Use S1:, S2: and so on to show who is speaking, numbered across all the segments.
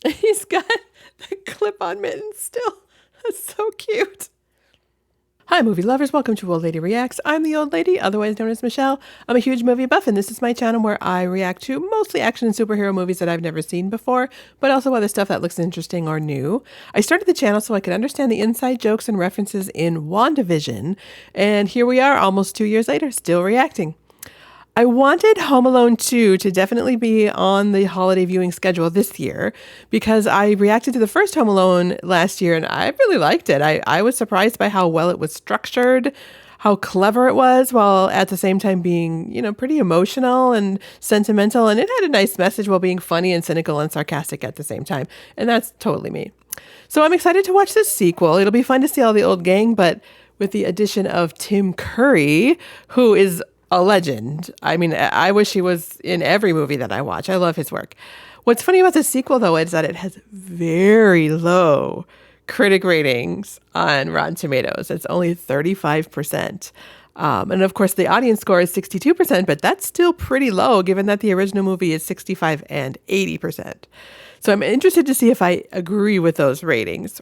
S1: He's got the clip-on mittens still. That's so cute. Hi, movie lovers. Welcome to Old Lady Reacts. I'm the old lady, otherwise known as Michelle. I'm a huge movie buff, and this is my channel where I react to mostly action and superhero movies that I've never seen before, but also other stuff that looks interesting or new. I started the channel so I could understand the inside jokes and references in WandaVision, and here we are almost 2 years later, still reacting. I wanted Home Alone 2 to definitely be on the holiday viewing schedule this year because I reacted to the first Home Alone last year and I really liked it. I was surprised by how well it was structured, how clever it was, while at the same time being, pretty emotional and sentimental. And it had a nice message while being funny and cynical and sarcastic at the same time. And that's totally me. So I'm excited to watch this sequel. It'll be fun to see all the old gang, but with the addition of Tim Curry, who is a legend. I mean, I wish he was in every movie that I watch. I love his work. What's funny about this sequel, though, is that it has very low critic ratings on Rotten Tomatoes. It's only 35%. And of course, the audience score is 62%, but that's still pretty low given that the original movie is 65 and 80%. So I'm interested to see if I agree with those ratings.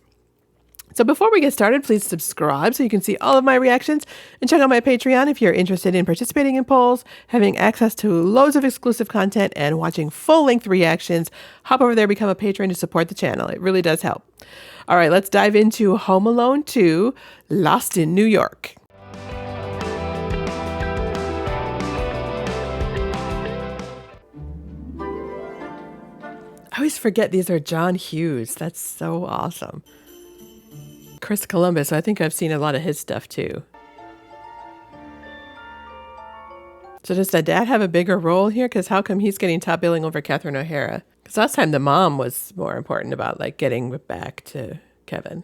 S1: So before we get started, please subscribe so you can see all of my reactions and check out my Patreon if you're interested in participating in polls, having access to loads of exclusive content, and watching full-length reactions. Hop over there, become a patron to support the channel. It really does help. All right, let's dive into Home Alone 2, Lost in New York. I always forget these are John Hughes. That's so awesome. Chris Columbus, I think I've seen a lot of his stuff too. So does the dad have a bigger role here? Because how come he's getting top billing over Catherine O'Hara? Because last time the mom was more important about getting back to Kevin.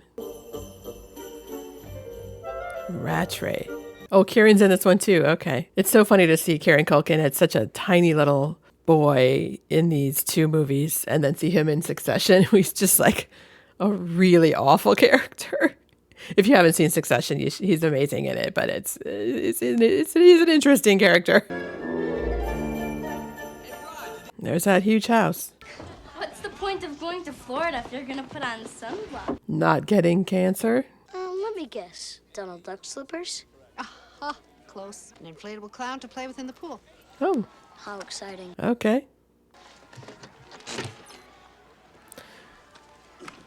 S1: Rattray. Oh, Kieran's in this one too. Okay. It's so funny to see Kieran Culkin as such a tiny little boy in these two movies and then see him in Succession. He's just like a really awful character. If you haven't seen Succession, he's amazing in it, but he's an interesting character. There's that huge house.
S2: What's the point of going to Florida if you're gonna put on sunblock?
S1: Not getting cancer?
S2: Let me guess. Donald Duck slippers?
S3: Close. An inflatable clown to play with in the pool.
S1: Oh.
S2: How exciting.
S1: Okay.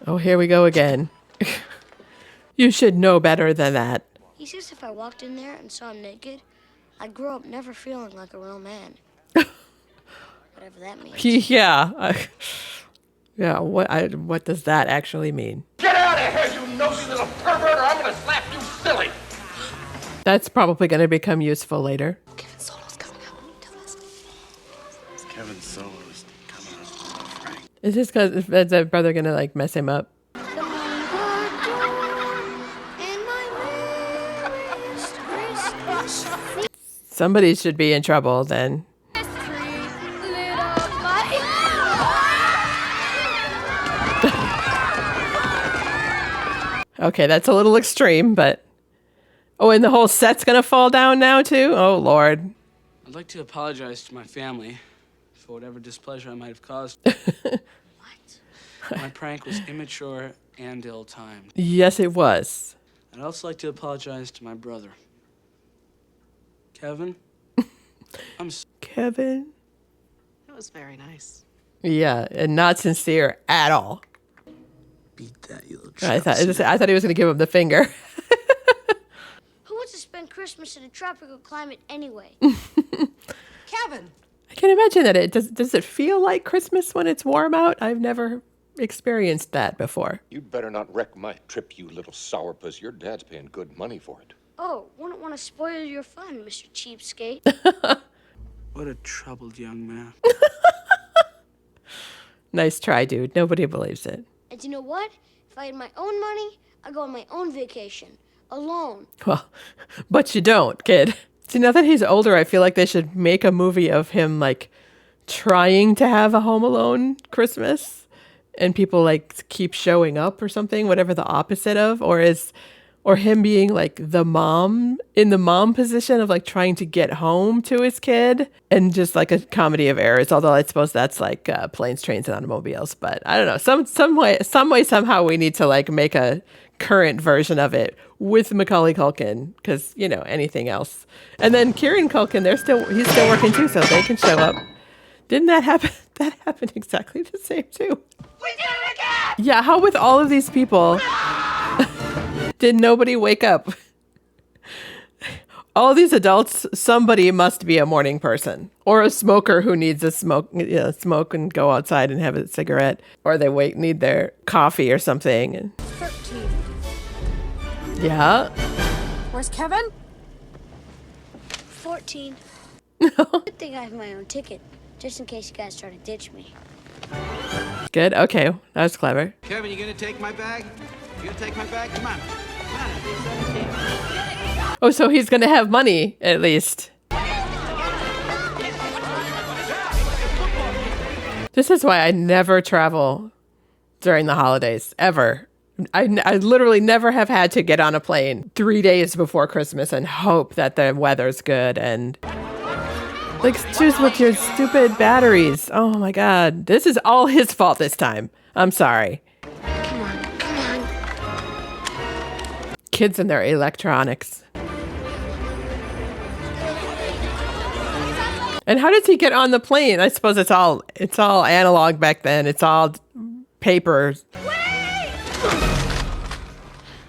S1: Oh, here we go again. You should know better than that.
S2: He says if I walked in there and saw him naked, I'd grow up never feeling like a real man. Whatever that means.
S1: Yeah. Yeah, what does that actually mean?
S4: Get out of here, you nosy little pervert, or I'm gonna slap you silly!
S1: That's probably going to become useful later.
S3: Kevin Solo's coming up. Tell us.
S5: Kevin Solo's coming up, Frank.
S1: Is this because is that brother going to mess him up? Somebody should be in trouble then. Okay, that's a little extreme, but... Oh, and the whole set's gonna fall down now, too? Oh, Lord.
S6: I'd like to apologize to my family for whatever displeasure I might have caused.
S2: What?
S6: My prank was immature and ill-timed.
S1: Yes, it was.
S6: I'd also like to apologize to my brother. Kevin?
S1: Kevin?
S3: That was very nice.
S1: Yeah, and not sincere at all.
S6: Beat that, you little
S1: I thought he was going to give him the finger.
S2: Who wants to spend Christmas in a tropical climate anyway?
S3: Kevin!
S1: I can imagine that does it feel like Christmas when it's warm out? I've never experienced that before.
S4: You'd better not wreck my trip, you little sourpuss. Your dad's paying good money for it.
S2: Oh, wouldn't want to spoil your fun, Mr. Cheapskate.
S6: What a troubled young man.
S1: Nice try, dude. Nobody believes it.
S2: And you know what? If I had my own money, I'd go on my own vacation. Alone.
S1: Well, but you don't, kid. See, now that he's older, I feel like they should make a movie of him, trying to have a Home Alone Christmas. And people, keep showing up or something, whatever the opposite of. Or is or him being like the mom in the mom position of like trying to get home to his kid, and just like a comedy of errors. Although I suppose that's like planes, trains, and automobiles. But I don't know. Some way, somehow we need to like make a current version of it with Macaulay Culkin, because you know, anything else. And then Kieran Culkin, he's still working too, so they can show up. Didn't that happen? That happened exactly the same too.
S7: We did it again!
S1: Yeah, how with all of these people did nobody wake up? All these adults, somebody must be a morning person or a smoker who needs a smoke and go outside and have a cigarette, or they need their coffee or something.
S3: 13.
S1: Yeah.
S3: Where's Kevin?
S2: 14. Good thing I have my own ticket, just in case you guys try to ditch me.
S1: Good. Okay, that was clever.
S8: Kevin, you gonna take my bag? You gonna take my bag? Come on.
S1: Oh, so he's gonna have money at least. This is why I never travel during the holidays, ever. I literally never have had to get on a plane 3 days before Christmas and hope that the weather's good and like choose with your stupid batteries. Oh my God. This is all his fault this time. I'm sorry.
S2: Come on.
S1: Kids and their electronics. And how does he get on the plane? I suppose it's all analog back then. It's all paper.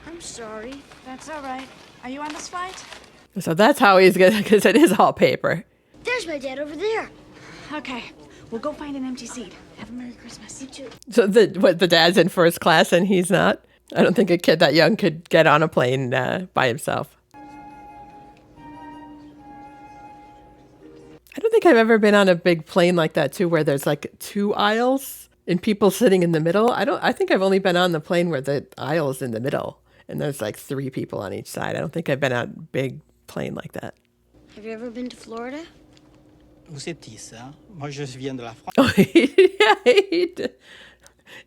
S2: I'm sorry.
S3: That's all right. Are you on this flight?
S1: So that's how he's gonna, because it is all paper.
S2: There's my dad over there.
S3: Okay. We'll go find an empty seat. Have a Merry Christmas. You too.
S1: So the dad's in first class and he's not? I don't think a kid that young could get on a plane by himself. I don't think I've ever been on a big plane like that too, where there's like 2 aisles and people sitting in the middle. I think I've only been on the plane where the aisle is in the middle and there's like 3 people on each side. I don't think I've been on a big plane like that.
S2: Have you ever been to Florida?
S9: Où c'est petit ça? Moi je viens de la France.
S1: Oh,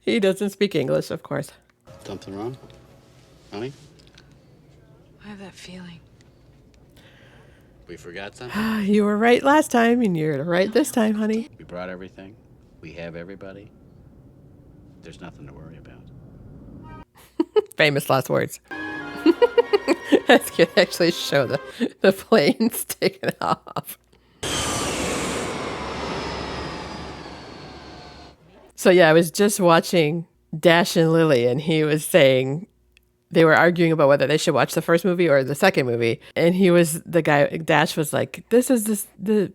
S1: he doesn't speak English, of course.
S5: Something wrong? Honey?
S3: I have that feeling.
S5: We forgot something?
S1: You were right last time and you're right this time, honey.
S5: We brought everything. We have everybody. There's nothing to worry about.
S1: Famous last words. That's good. Actually show the planes taking off. So yeah, I was just watching Dash and Lily, and he was saying they were arguing about whether they should watch the first movie or the second movie. And Dash was like, the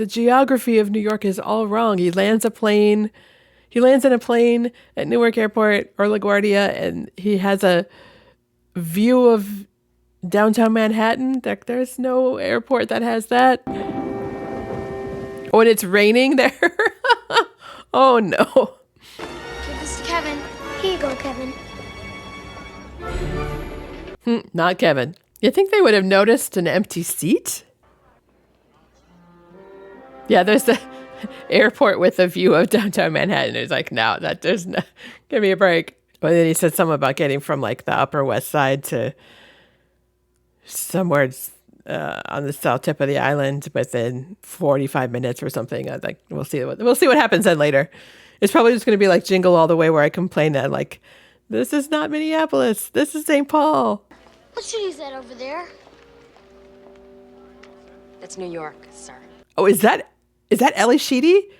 S1: geography of New York is all wrong. He lands in a plane at Newark Airport or LaGuardia, and he has a view of downtown Manhattan. There's no airport that has that. When it's raining there. Oh no.
S2: Give this to Kevin. Here you go, Kevin.
S1: Not Kevin. You think they would have noticed an empty seat? Yeah, there's the airport with a view of downtown Manhattan. It's like, no, give me a break. But then he said something about getting from like the Upper West Side to somewhere on the south tip of the island within 45 minutes or something. I think we'll see what happens then later. It's probably just going to be like Jingle All the Way, where I complain that like, this is not Minneapolis, this is St. Paul.
S2: What city is that over there?
S3: That's New York, sir.
S1: Oh, is that Ellie Sheedy?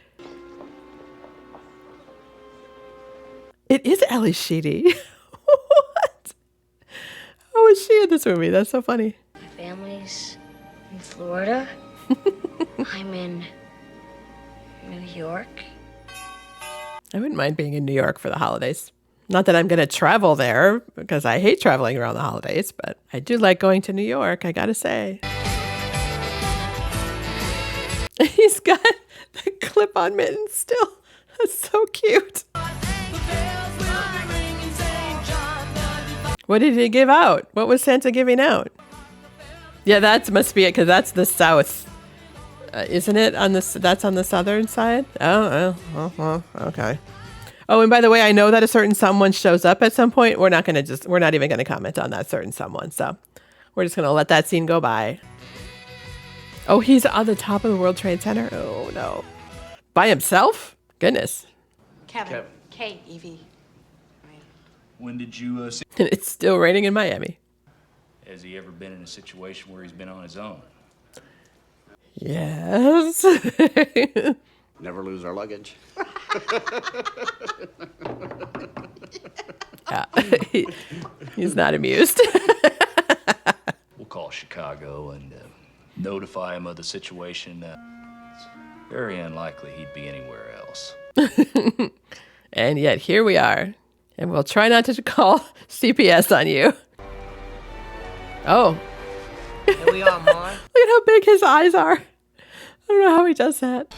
S1: It is Ellie Sheedy. What? How is she in this movie? That's so funny.
S2: My family's in Florida. I'm in New York.
S1: I wouldn't mind being in New York for the holidays. Not that I'm going to travel there, because I hate traveling around the holidays, but I do like going to New York, I gotta say. He's got the clip-on mitten still. That's so cute. What did he give out? What was Santa giving out? Yeah, that must be it, because that's the south. Isn't it? That's on the southern side? Oh, okay. Oh, and by the way, I know that a certain someone shows up at some point. We're not even going to comment on that certain someone. So we're just going to let that scene go by. Oh, he's on the top of the World Trade Center. Oh, no. By himself? Goodness.
S3: Kevin. K-E-V.
S7: When did you see?
S1: And it's still raining in Miami.
S7: Has he ever been in a situation where he's been on his own?
S1: Yes.
S5: Never lose our luggage.
S1: Yeah. He's not amused.
S7: We'll call Chicago and notify him of the situation. It's very unlikely he'd be anywhere else.
S1: And yet here we are. And we'll try not to call CPS on you. Oh.
S10: Here we are, Ma.
S1: Look at how big his eyes are. I don't know how he does that.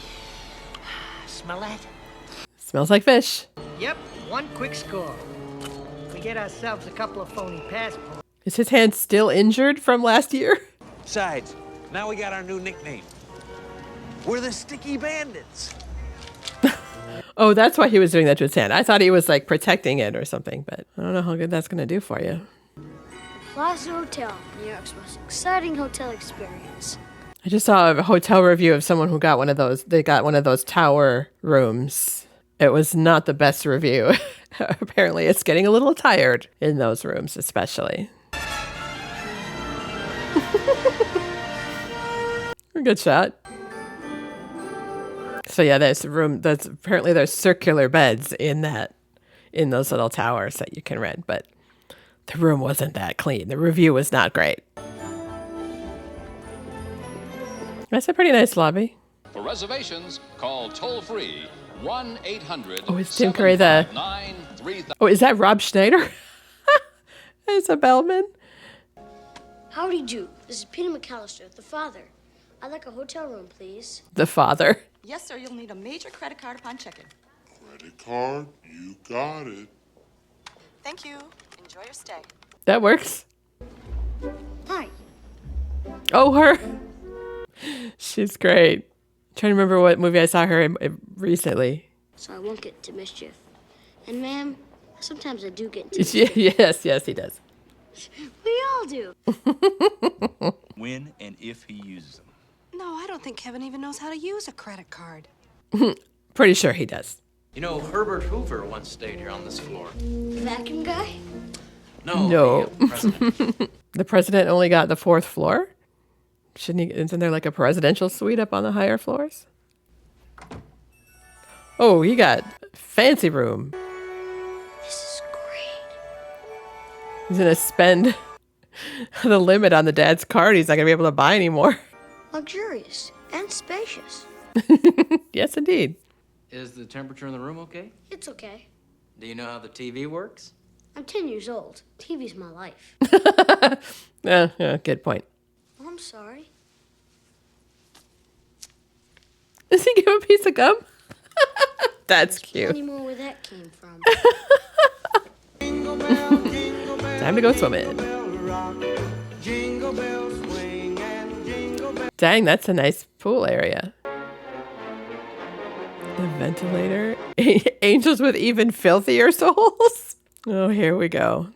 S10: Smell that?
S1: Smells like fish.
S10: Yep, one quick score. We get ourselves a couple of phony passports.
S1: Is his hand still injured from last year?
S11: Besides, now we got our new nickname. We're the Sticky Bandits.
S1: Oh, that's why he was doing that to his hand. I thought he was like protecting it or something, but I don't know how good that's going to do for you.
S2: Plaza Hotel, New York's most exciting hotel experience.
S1: I just saw a hotel review of someone who got one of those. They got one of those tower rooms. It was not the best review. Apparently, it's getting a little tired in those rooms, especially. Good shot. So yeah, there's a room. Apparently there's circular beds in those little towers that you can rent, but the room wasn't that clean. The review was not great. That's a pretty nice lobby.
S12: For reservations, call toll-free 1-800.
S1: Oh, is Tim Curry Oh, is that Rob Schneider? It's a bellman.
S2: Howdy do. This is Peter McAllister, the father. I'd like a hotel room, please.
S1: The father.
S3: Yes, sir. You'll need a major credit card upon check-in.
S13: Credit card? You got it.
S3: Thank you. Enjoy your stay.
S1: That works.
S2: Hi.
S1: Oh, her. She's great. I'm trying to remember what movie I saw her in recently.
S2: So I won't get into mischief. And ma'am, sometimes I do get into mischief.
S1: Yes, he does.
S2: We all do.
S7: When and if he uses them.
S3: No, I don't think Kevin even knows how to use a credit card.
S1: Pretty sure he does.
S14: You know, Herbert Hoover once stayed here on this floor.
S2: The vacuum guy?
S1: No.
S14: The president.
S1: The president only got the 4th floor? Isn't there like a presidential suite up on the higher floors? Oh, he got fancy room.
S2: This is great.
S1: He's going to spend the limit on the dad's card. He's not going to be able to buy anymore.
S2: Luxurious and spacious.
S1: Yes, indeed.
S14: Is the temperature in the room okay?
S2: It's okay.
S14: Do you know how the TV works?
S2: I'm 10 years old. TV's my life.
S1: Yeah, good point.
S2: Oh, I'm sorry.
S1: Does he give a piece of gum? That's cute.
S2: Plenty more where that came from.
S1: Time to go swimming. Dang, that's a nice pool area. The ventilator. Angels with even filthier souls. Oh, here we go.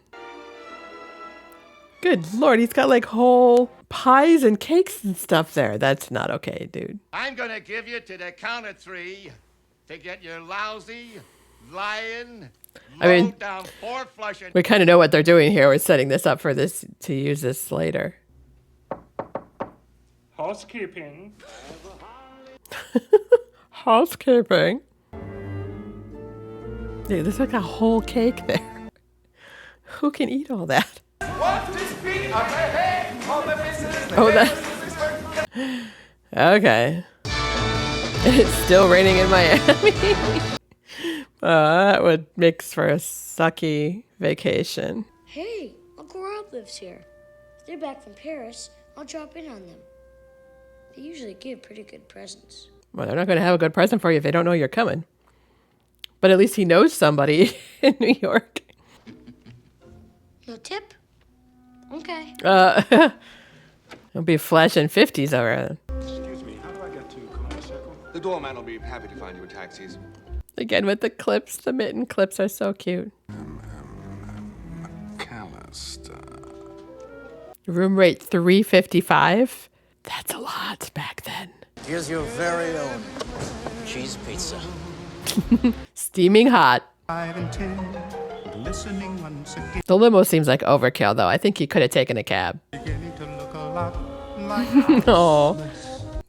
S1: Good Lord, he's got like whole pies and cakes and stuff there. That's not okay, dude.
S15: I'm gonna give you to the count of 3 to get your lousy, lying, low-down, four-flushing...
S1: We kind of know what they're doing here. We're setting this up for this to use this later.
S16: Housekeeping.
S1: Housekeeping. Dude, there's like a whole cake there. Who can eat all that? Oh, that. Okay. It's still raining in Miami. That would make for a sucky vacation.
S2: Hey, Uncle Rob lives here. If they're back from Paris, I'll drop in on them. They usually give pretty good presents.
S1: Well, they're not going to have a good present for you if they don't know you're coming. But at least he knows somebody in New York.
S2: No tip? Okay.
S1: It'll be flashing 50s around.
S8: Excuse me, how do I get to Commerce Circle? The doorman will be happy to find you a taxi.
S1: Again with the clips. The mitten clips are so cute. Room rate 355. That's a lot back then.
S14: Here's your very own cheese pizza.
S1: Steaming hot. The limo seems like overkill, though. I think he could have taken a cab. Oh,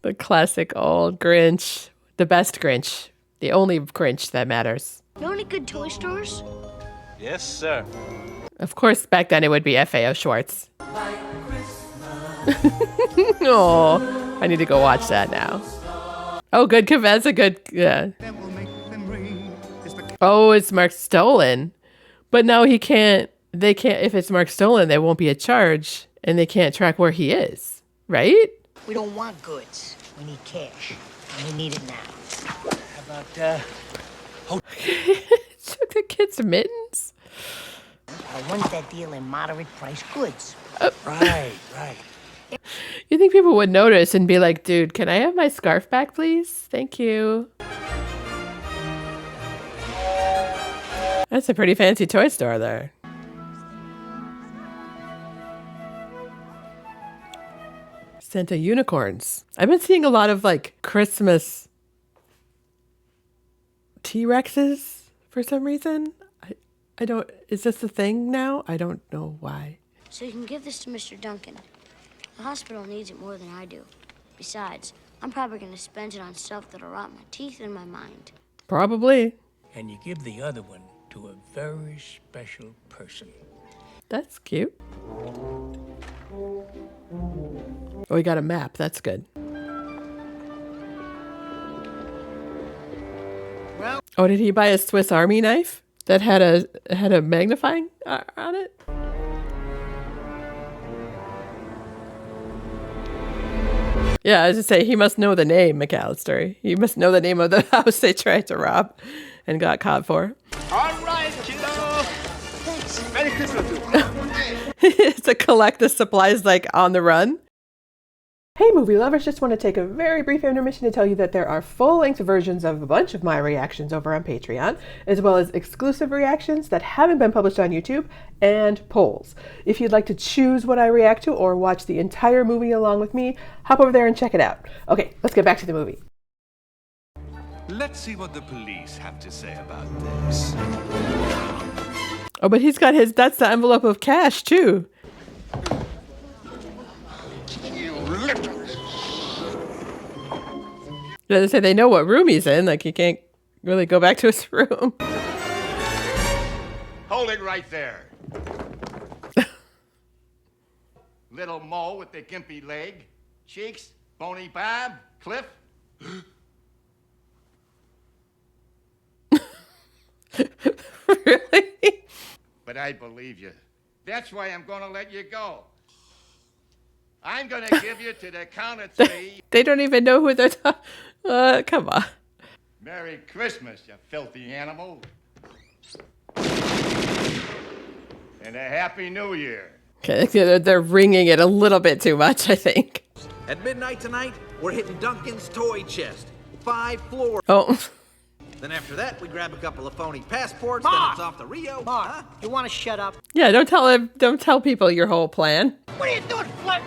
S1: the classic old Grinch. The best Grinch. The only Grinch that matters.
S2: Know any good toy stores?
S11: Yes, sir.
S1: Of course, back then it would be FAO Schwartz. Oh, I need to go watch that now. Oh, good. That's a good. Yeah. Oh, it's Mark Stolen. But no, he can't. They can't. If it's Mark Stolen, there won't be a charge, and they can't track where he is. Right?
S10: We don't want goods. We need cash. And we need it now.
S11: How about,
S1: Took the kids mittens.
S10: I want that deal in moderate price goods.
S11: right.
S1: You think people would notice and be like, dude, can I have my scarf back, please? Thank you. That's a pretty fancy toy store there. Santa unicorns. I've been seeing a lot of like Christmas T-Rexes for some reason. I don't, is this a thing now? I don't know why.
S2: So you can give this to Mr. Duncan. The hospital needs it more than I do. Besides, I'm probably going to spend it on stuff that'll rot my teeth and my mind.
S1: Probably.
S10: And you give the other one to a very special person.
S1: That's cute. Oh, we got a map. That's good.
S10: Well,
S1: oh, did he buy a Swiss Army knife that had a magnifying on it? Yeah, I was just say he must know the name, McAllister. He must know the name of the house they tried to rob and got caught for.
S15: All right, kiddo.
S2: Thanks.
S15: Merry Christmas to
S1: To collect the supplies like on the run. Hey movie lovers, just want to take a very brief intermission to tell you that there are full-length versions of a bunch of my reactions over on Patreon, as well as exclusive reactions that haven't been published on YouTube, and polls. If you'd like to choose what I react to or watch the entire movie along with me, hop over there and check it out. Okay, let's get back to the movie.
S16: Let's see what the police have to say about this.
S1: Oh, but he's got that's the envelope of cash too. They say they know what room he's in. Like, he can't really go back to his room.
S15: Hold it right there. Little Mo with the gimpy leg. Cheeks, bony Bob, Cliff.
S1: Really?
S15: But I believe you. That's why I'm going to let you go. I'm going to give you to the count of 3.
S1: They don't even know who they're talking. Come on.
S15: Merry Christmas, you filthy animal. And a Happy New Year.
S1: Okay, they're ringing it a little bit too much, I think.
S11: At midnight tonight, we're hitting Duncan's toy chest. 5 floors.
S1: Oh.
S11: Then after that, we grab a couple of phony passports.
S10: Mark!
S11: Then it's off to Rio.
S10: Mark, you want to shut up?
S1: Yeah, don't tell people your whole plan.
S10: What are you doing, flirt?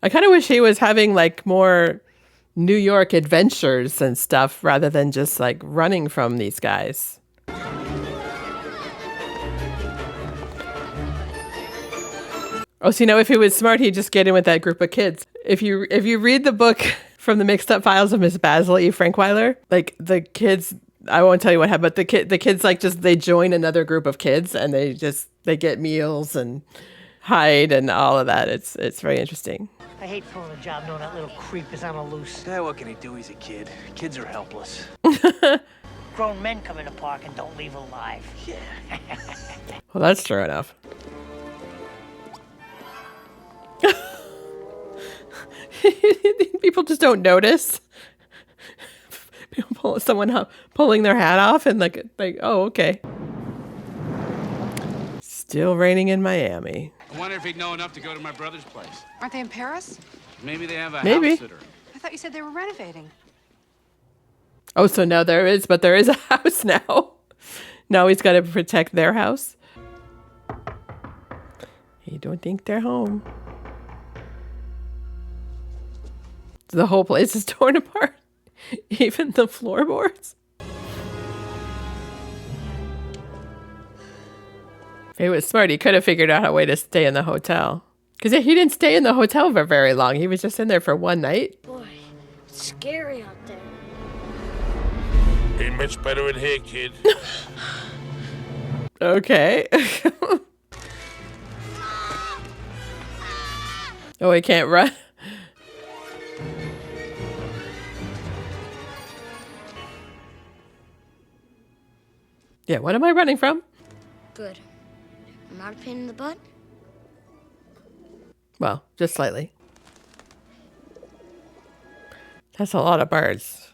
S1: I kind of wish he was having like more New York adventures and stuff rather than just like running from these guys. Oh, so if he was smart, he'd just get in with that group of kids. If you read the book From the Mixed Up Files of Miss Basil E. Frankweiler, like the kids, I won't tell you what happened, but the kids like just they join another group of kids and they get meals and hide and all of that. It's very interesting.
S10: I hate pulling a job knowing that little creep is on a loose.
S11: Yeah, what can he do? He's a kid. Kids are helpless.
S10: Grown men come in the park and don't leave alive.
S11: Yeah.
S1: Well, that's true enough. People just don't notice. Someone pulling their hat off and like, oh, okay. Still raining in Miami.
S6: I wonder if he'd know enough to go to my brother's place.
S3: Aren't they in Paris?
S6: Maybe they have a
S1: Maybe.
S6: house sitter.
S3: I thought you said they were renovating.
S1: Oh, so now there is, but there is a house now. Now he's got to protect their house. You don't think they're home. The whole place is torn apart. Even the floorboards. If he was smart, he could have figured out a way to stay in the hotel. Because he didn't stay in the hotel for very long. He was just in there for one night.
S2: Boy, it's scary out there.
S13: Ain't much better in here, kid.
S1: Okay. Oh, he can't run. Yeah, what am I running from?
S2: Good. I'm not a pain in the butt?
S1: Well, just slightly. That's a lot of birds.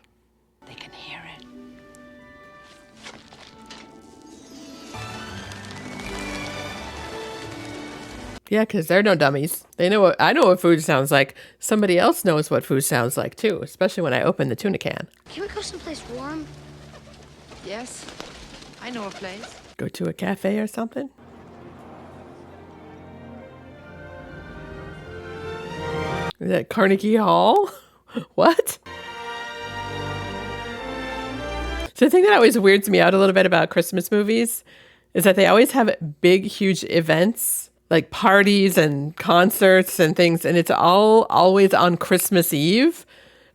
S3: They can hear it.
S1: Yeah, because they're no dummies. They know I know what food sounds like. Somebody else knows what food sounds like too, especially when I open the tuna can.
S2: Can we go someplace warm?
S3: Yes, I know a place.
S1: Go to a cafe or something? Is that Carnegie Hall? What? So the thing that always weirds me out a little bit about Christmas movies is that they always have big, huge events, like parties and concerts and things, and it's all always on Christmas Eve.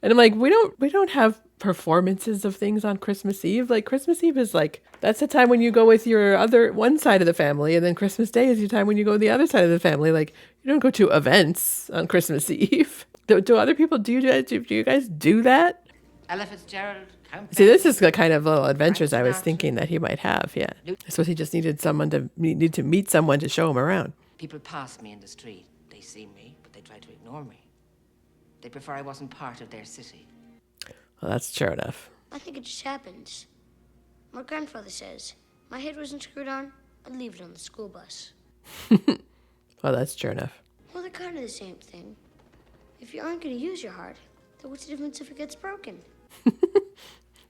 S1: And I'm like, we don't have performances of things on Christmas Eve. Like Christmas Eve is like, that's the time when you go with your one side of the family, and then Christmas Day is your time when you go with the other side of the family. Like you don't go to events on Christmas Eve. Do other people do you guys do that?
S3: Ella Fitzgerald.
S1: See, this is the kind of little adventures I was thinking that he might have. Yeah, so he just needed to meet someone to show him around.
S3: People pass me in the street. They see me, but they try to ignore me. They prefer I wasn't part of their city.
S1: Well, that's true enough.
S2: I think it just happens. My grandfather says, my head wasn't screwed on, I'd leave it on the school bus.
S1: Well, that's true enough.
S2: Well, they're kind of the same thing. If you aren't going to use your heart, then what's the difference if it gets broken?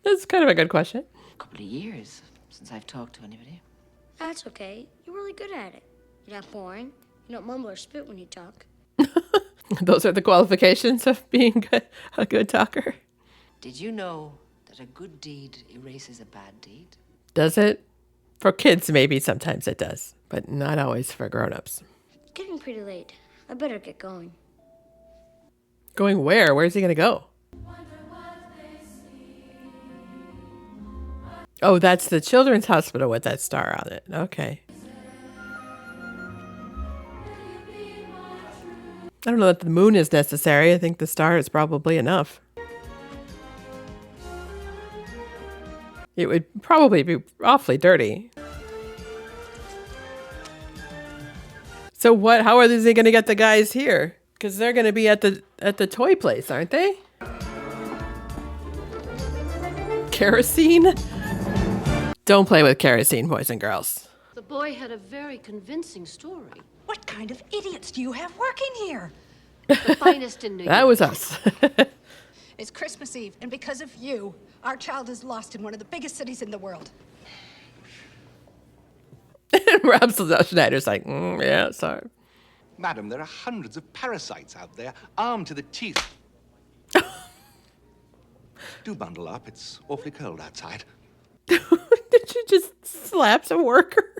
S1: That's kind of a good question.
S3: A couple of years since I've talked to anybody.
S2: That's okay. You're really good at it. You're not boring. You don't mumble or spit when you talk.
S1: Those are the qualifications of being a good talker.
S3: Did you know that a good deed erases a bad deed?
S1: Does it? For kids, maybe sometimes it does, but not always for grown-ups.
S2: It's getting pretty late. I better get going.
S1: Going where? Where's he going to go? Oh, that's the children's hospital with that star on it. Okay. I don't know that the moon is necessary. I think the star is probably enough. It would probably be awfully dirty. So what? How are they going to get the guys here? Because they're going to be at the toy place, aren't they? Kerosene? Don't play with kerosene, boys and girls.
S17: The boy had a very convincing story.
S18: What kind of idiots do you have working here?
S17: The finest in New York.
S1: That was us.
S18: It's Christmas Eve, and because of you, our child is lost in one of the biggest cities in the world.
S1: Rob Schneider's like, yeah, sorry.
S11: Madam, there are hundreds of parasites out there, armed to the teeth. Do bundle up. It's awfully cold outside.
S1: Did you just slap a worker?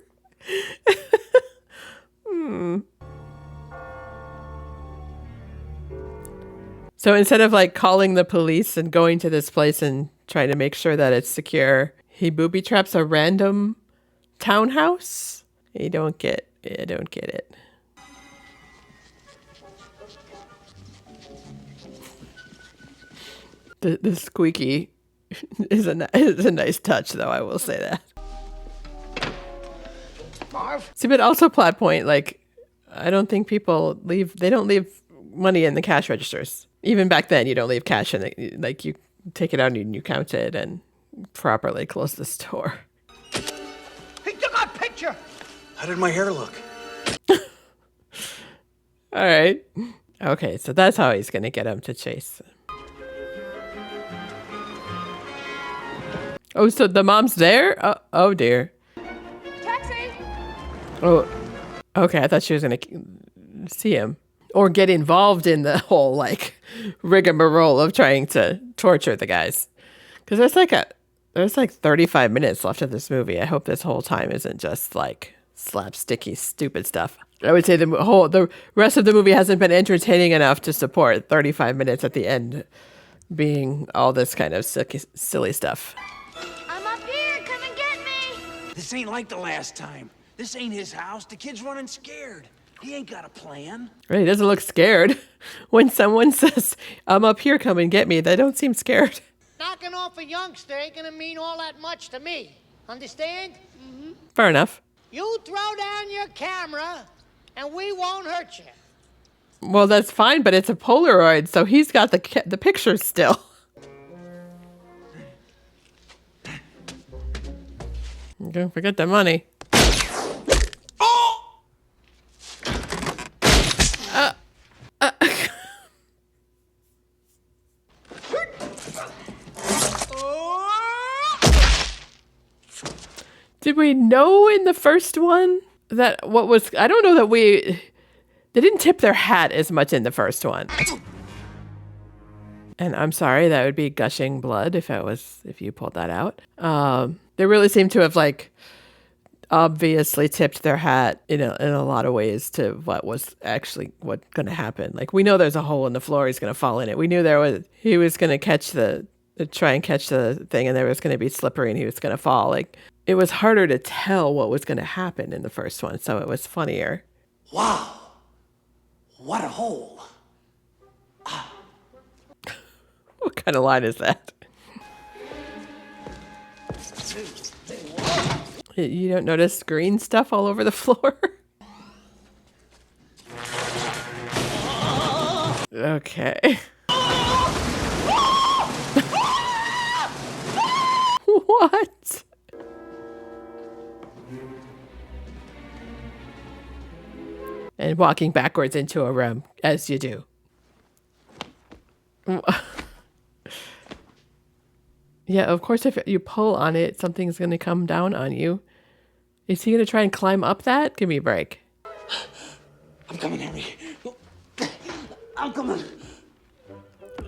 S1: So instead of like calling the police and going to this place and trying to make sure that it's secure, he booby traps a random townhouse? I don't get it. The squeaky is a nice touch, though, I will say that.
S15: Marv?
S1: See, but also plot point, like, I don't think people they don't leave money in the cash registers. Even back then, you don't leave cash in it. Like, you take it out and you count it and properly close the store.
S11: He took our picture!
S14: How did my hair look?
S1: All right. Okay, so that's how he's going to get him to chase. Oh, so the mom's there? Oh dear.
S18: Taxi!
S1: Oh, okay. I thought she was going to see him or get involved in the whole like rigmarole of trying to torture the guys. Because there's like 35 minutes left of this movie. I hope this whole time isn't just like slapsticky, stupid stuff. I would say the rest of the movie hasn't been entertaining enough to support 35 minutes at the end being all this kind of silly stuff.
S2: I'm up here. Come and get me.
S11: This ain't like the last time. This ain't his house. The kid's running scared. He ain't got a plan.
S1: Right, he doesn't look scared. When someone says, I'm up here, come and get me, they don't seem scared.
S10: Knocking off a youngster ain't gonna mean all that much to me. Understand? Mm-hmm.
S1: Fair enough.
S10: You throw down your camera, and we won't hurt you.
S1: Well, that's fine, but it's a Polaroid, so he's got the pictures still. Don't forget the money. Did we know in the first one that I don't know that they didn't tip their hat as much in the first one. And I'm sorry, that would be gushing blood if you pulled that out. They really seem to have like obviously tipped their hat in a lot of ways to what's going to happen. Like we know there's a hole in the floor, he's going to fall in it. We knew he was going to try and catch the thing, and there was going to be slippery and he was going to fall. Like it was harder to tell what was going to happen in the first one, so it was funnier.
S11: Wow. What a hole.
S1: What kind of line is that? You don't notice green stuff all over the floor? Okay. What? And walking backwards into a room, as you do. Yeah, of course, if you pull on it, something's going to come down on you. Is he going to try and climb up that? Give me a break.
S11: I'm coming, Henry. I'm coming.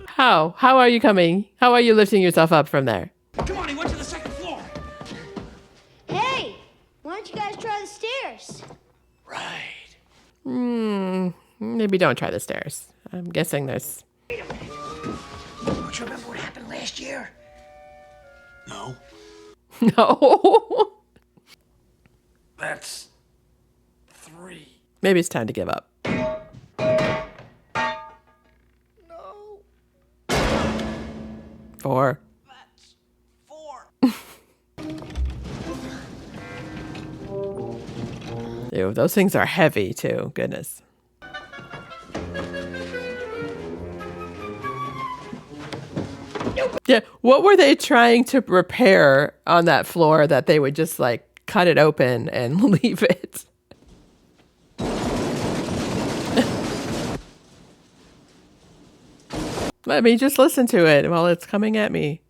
S1: How? How are you coming? How are you lifting yourself up from there?
S11: Come on, he went to the second floor.
S2: Hey, why don't you guys try the stairs?
S11: Right.
S1: Maybe don't try the stairs. I'm guessing there's...
S11: Wait a minute. Don't you remember what happened last year? No.
S1: No.
S11: That's 3.
S1: Maybe it's time to give up.
S11: No.
S1: 4.
S11: That's 4.
S1: Ew, those things are heavy too. Goodness. Yeah, what were they trying to repair on that floor that they would just like cut it open and leave it? Let me just listen to it while it's coming at me.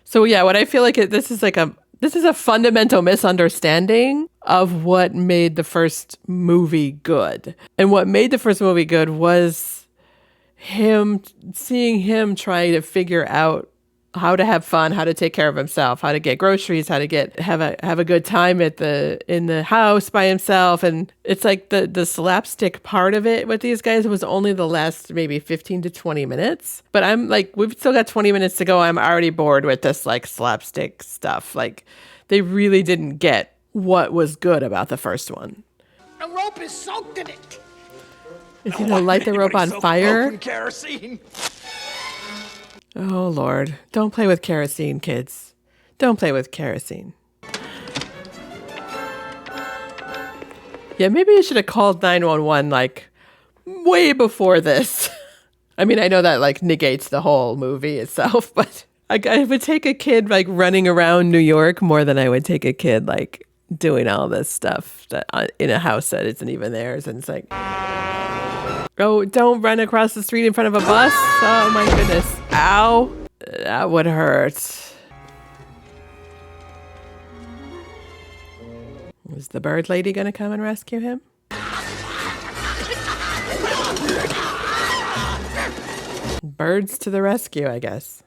S1: So yeah, what I feel like this is a fundamental misunderstanding of what made the first movie good. And what made the first movie good was seeing him trying to figure out how to have fun, how to take care of himself, how to get groceries, how to have a good time in the house by himself. And it's like the slapstick part of it with these guys was only the last maybe 15 to 20 minutes. But I'm like, we've still got 20 minutes to go. I'm already bored with this like slapstick stuff. Like they really didn't get what was good about the first one.
S10: The rope is soaked in it.
S1: Is he gonna light the rope on fire?
S11: Kerosene.
S1: Oh, Lord. Don't play with kerosene, kids. Don't play with kerosene. Yeah, maybe I should have called 911, like, way before this. I mean, I know that, like, negates the whole movie itself, but I would take a kid, like, running around New York more than I would take a kid, like, doing all this stuff in a house that isn't even theirs. And it's like... Oh, don't run across the street in front of a bus. Oh my goodness. Ow. That would hurt. Is the bird lady going to come and rescue him? Birds to the rescue, I guess.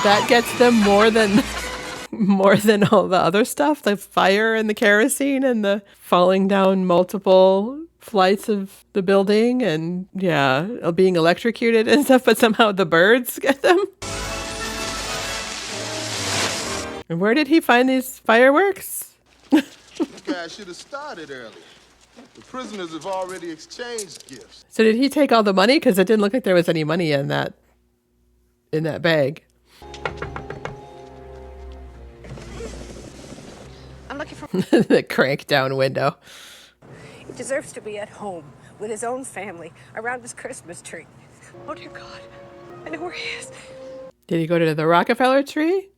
S1: That gets them more than all the other stuff, the fire and the kerosene and the falling down multiple flights of the building and being electrocuted and stuff, but somehow the birds get them. And where did he find these fireworks?
S19: You guys should have started earlier. The prisoners have already exchanged gifts.
S1: So did he take all the money? Because it didn't look like there was any money in that bag.
S20: I'm looking for...
S1: The crank down window.
S20: He deserves to be at home with his own family around his Christmas tree. Oh, dear God. I know where he is.
S1: Did he go to the Rockefeller tree?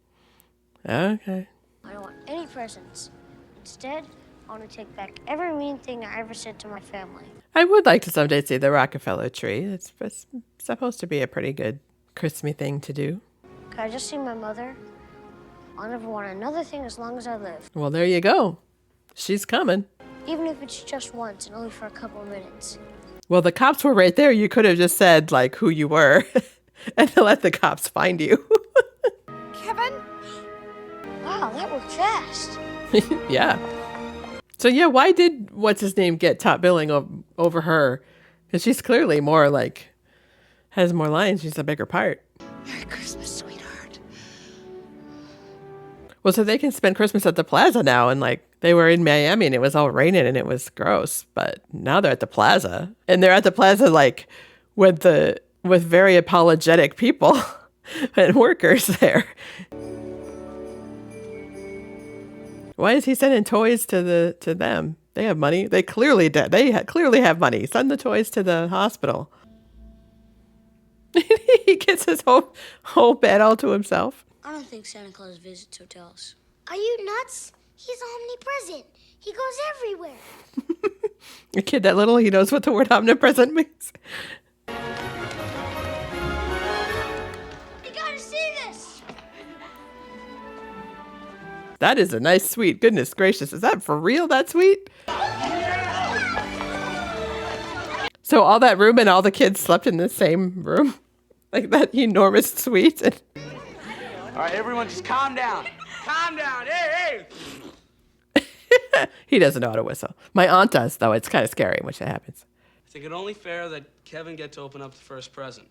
S1: Okay.
S2: I don't want any presents. Instead, I want to take back every mean thing I ever said to my family.
S1: I would like to someday see the Rockefeller tree. It's supposed to be a pretty good Christmas thing to do.
S2: Can I just see my mother? I'll never want another thing as long as I live.
S1: Well, there you go. She's coming.
S2: Even if it's just once and only for a couple of minutes.
S1: Well, the cops were right there. You could have just said, like, who you were and let the cops find you.
S20: Kevin?
S2: Wow, that worked fast.
S1: Yeah. So, yeah, why did what's-his-name get top billing over her? Because she's clearly more, like, has more lines. She's a bigger part.
S20: Merry Christmas, sweetheart.
S1: Well, so they can spend Christmas at the plaza now. And, like, they were in Miami and it was all raining and it was gross. But now they're at the plaza. And they're at the plaza, like, with very apologetic people and workers there. Why is he sending toys to them? They have money. They clearly did. Clearly have money. Send the toys to the hospital. He gets his whole bed all to himself.
S2: I don't think Santa Claus visits hotels. Are you nuts? He's omnipresent. He goes everywhere.
S1: A kid that little, he knows what the word omnipresent means.
S2: You gotta see this.
S1: That is a nice suite. Goodness gracious. Is that for real, that suite? So all that room and all the kids slept in the same room? Like that enormous suite?
S6: All right, everyone just calm down. Calm down. Hey,
S1: hey. He doesn't know how to whistle. My aunt does, though. It's kind of scary when that happens.
S6: I think it only fair that Kevin get to open up the first present.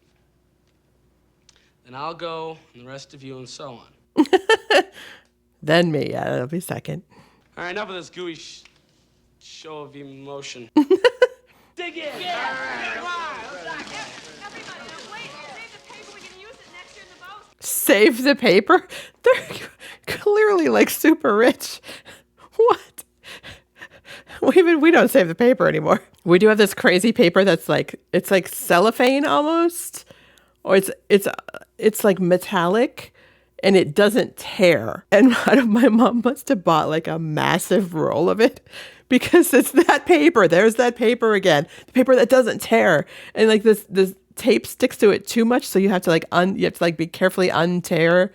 S6: Then I'll go, and the rest of you, and so on.
S1: Then me. Yeah, that'll be second.
S6: All right, enough of this gooey show of emotion. Dig in.
S20: Yeah.
S6: All right.
S1: Save the paper? They're clearly like super rich. What? We don't save the paper anymore. We do have this crazy paper that's like, it's like cellophane almost, or it's like metallic and it doesn't tear. And my mom must have bought like a massive roll of it because it's that paper. There's that paper again, the paper that doesn't tear. And like this tape sticks to it too much, so you have to be carefully undo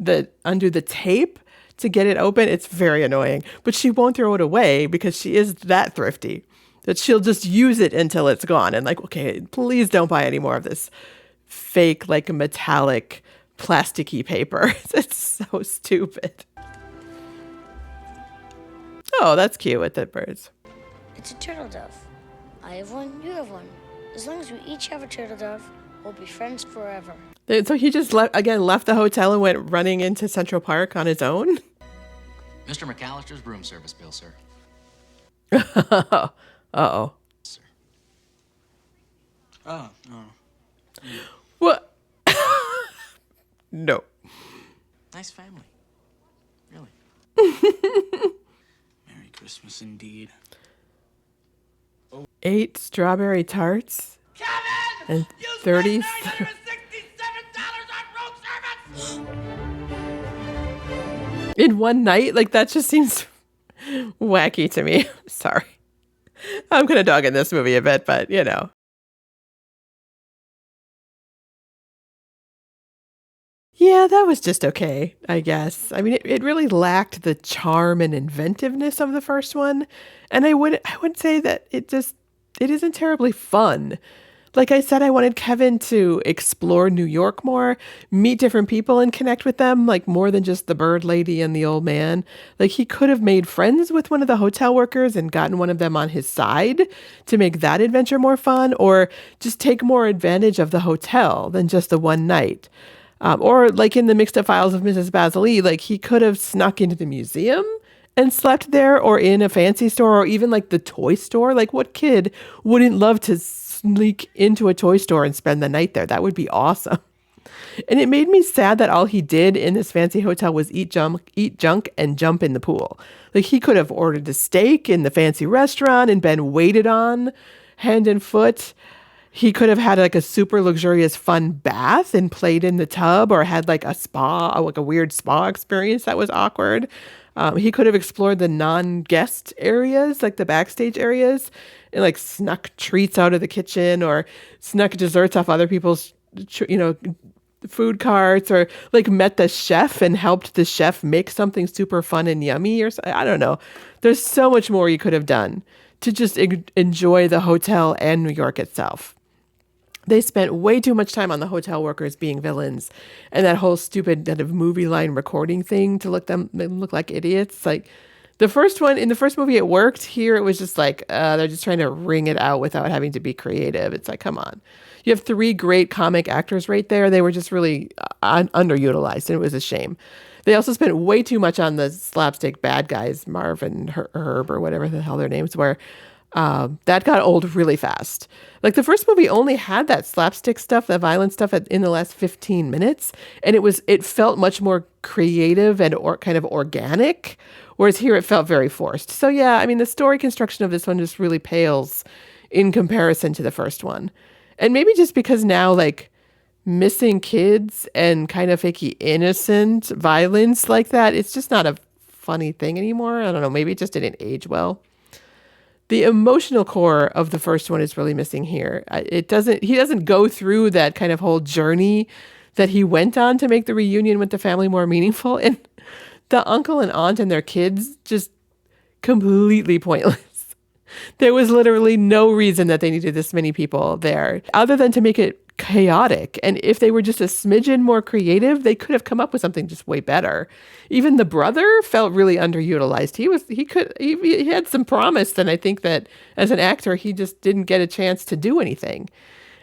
S1: the tape to get it open. It's very annoying, but she won't throw it away because she is that thrifty that she'll just use it until it's gone. And like, okay, please don't buy any more of this fake, like metallic, plasticky paper. It's so stupid. Oh, that's cute with the birds.
S2: It's a turtle dove. I have one, you have one. As long as we each have a turtle dove, we'll be friends forever.
S1: So he just left the hotel and went running into Central Park on his own?
S14: Mr. McAllister's room service bill, sir.
S1: Uh-oh.
S14: Sir.
S9: Oh, no.
S1: What? No.
S14: Nice family. Really.
S9: Merry Christmas indeed.
S1: 8 strawberry tarts. Kevin! And 30. In one night? Like, that just seems wacky to me. Sorry. I'm kind of dogging this movie a bit, but you know. Yeah, that was just okay, I guess. I mean, it really lacked the charm and inventiveness of the first one. And I would say that it isn't terribly fun. Like I said, I wanted Kevin to explore New York more, meet different people and connect with them, like more than just the bird lady and the old man. Like he could have made friends with one of the hotel workers and gotten one of them on his side to make that adventure more fun, or just take more advantage of the hotel than just the one night. Or like in the Mixed Up Files of Mrs. Basile, like he could have snuck into the museum and slept there, or in a fancy store, or even like the toy store. Like what kid wouldn't love to sneak into a toy store and spend the night there? That would be awesome. And it made me sad that all he did in this fancy hotel was eat junk and jump in the pool. Like he could have ordered a steak in the fancy restaurant and been waited on hand and foot. He could have had like a super luxurious fun bath and played in the tub, or had like a spa, like a weird spa experience that was awkward. He could have explored the non-guest areas, like the backstage areas, and like snuck treats out of the kitchen, or snuck desserts off other people's, food carts, or like met the chef and helped the chef make something super fun and yummy, or I don't know. There's so much more you could have done to just enjoy the hotel and New York itself. They spent way too much time on the hotel workers being villains, and that whole stupid kind of movie line recording thing to make them look like idiots. Like in the first movie, it worked. Here, it was just like they're just trying to wring it out without having to be creative. It's like, come on. You have 3 great comic actors right there. They were just really underutilized, and it was a shame. They also spent way too much on the slapstick bad guys, Marv and Herb, or whatever the hell their names were. That got old really fast. Like the first movie only had that slapstick stuff, that violent stuff in the last 15 minutes. And it felt much more creative and kind of organic. Whereas here it felt very forced. So yeah, I mean, the story construction of this one just really pales in comparison to the first one. And maybe just because now, like, missing kids and kind of fakey innocent violence like that, it's just not a funny thing anymore. I don't know, maybe it just didn't age well. The emotional core of the first one is really missing here. He doesn't go through that kind of whole journey that he went on to make the reunion with the family more meaningful. And the uncle and aunt and their kids, just completely pointless. There was literally no reason that they needed this many people there, other than to make it chaotic. And if they were just a smidgen more creative, they could have come up with something just way better. Even the brother felt really underutilized. He had some promise, and I think that as an actor, he just didn't get a chance to do anything.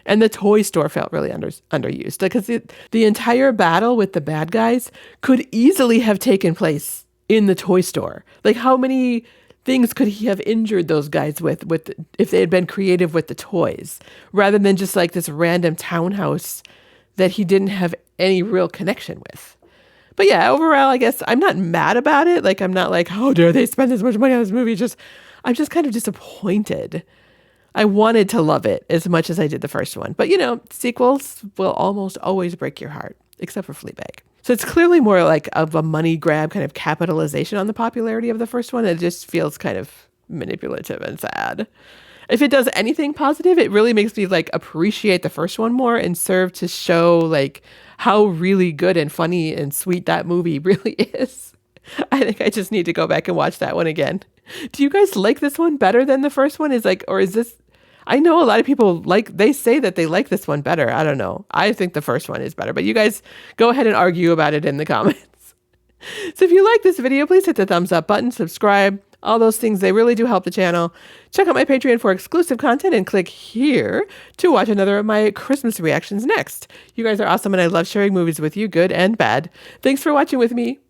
S1: And the toy store felt really underused, because the entire battle with the bad guys could easily have taken place in the toy store. Like, how many things could he have injured those guys with if they had been creative with the toys, rather than just like this random townhouse that he didn't have any real connection with? But yeah, overall, I guess I'm not mad about it. Like, I'm not like, how dare they spend this much money on this movie? I'm just kind of disappointed. I wanted to love it as much as I did the first one. But, sequels will almost always break your heart, except for Fleabag. So it's clearly more like of a money grab kind of capitalization on the popularity of the first one. It just feels kind of manipulative and sad. If it does anything positive, it really makes me like appreciate the first one more and serve to show like how really good and funny and sweet that movie really is. I think I just need to go back and watch that one again. Do you guys like this one better than the first one? Or is this, I know a lot of people they say that they like this one better. I don't know. I think the first one is better, but you guys go ahead and argue about it in the comments. So if you like this video, please hit the thumbs up button, subscribe, all those things. They really do help the channel. Check out my Patreon for exclusive content, and click here to watch another of my Christmas reactions next. You guys are awesome, and I love sharing movies with you, good and bad. Thanks for watching with me.